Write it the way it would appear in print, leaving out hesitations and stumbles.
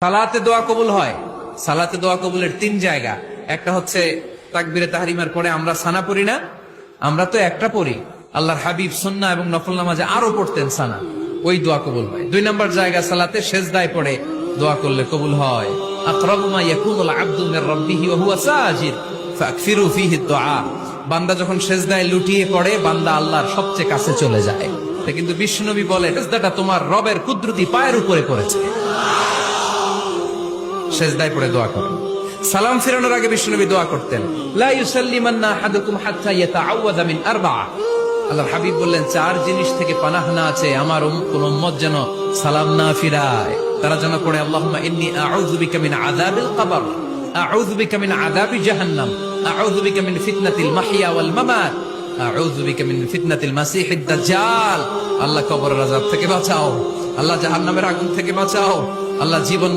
সালাতে দোয়া কবুল হয়। সালাতে দোয়া কবুলের তিন জায়গা। একটা হচ্ছে তাকবীরে তাহরিমার পরে আমরা সানা পড়ি না, আমরা তো একটা পড়ি, আল্লাহর হাবিব সুন্নাহ এবং নফল নামাজে আরো পড়তেন সানা, ওই দোয়া কবুল হয়। দুই নম্বর জায়গা সালাতে সেজদায় পড়ে দোয়া করলে কবুল হয়। আকরাবু মা ইয়াকুনুল আবদু মির রাব্বিহি ওয়া হুয়া সাজিদ ফাকসিরু ফীহি দুআ। বান্দা যখন সেজদায় লুটিয়ে পড়ে, বান্দা আল্লাহর সবচেয়ে কাছে চলে যায়। কিন্তু বিশ্বনবী বলে, সেজদাটা তোমার রবের কুদরতি পায়ের উপরে করেছে। সেজদায় পড়ে দোয়া করেন। সালাম ফিরানোর আগে বিশ্বনবী দোয়া করতেন, লা ইউসাল্লিমান্না আহাদুকুম হাত্তা ইয়াতাআওয়াযা মিন আরবা'a। আল্লাহর হাবিব বললেন, চার জিনিস থেকে পানাহ না আছে আমার কোন উম্মত যেন সালাম না ফিরায়। তারা যেন পড়ে, আল্লাহুম্মা ইন্নী আউযু বিকা মিন আযাবিল কবর, আউযু বিকা মিন আযাবি জাহান্নাম, আউযু বিকা মিন ফিতনাতিল মাহইয়া ওয়াল মামাত, আউযু বিকা মিন ফিতনাতিল মাসিহিদ দাজ্জাল। আল্লাহ কবরের আযাব থেকে বাঁচাও, আল্লাহ জাহান্নামের আগুন থেকে বাঁচাও, আল্লাহ জীবন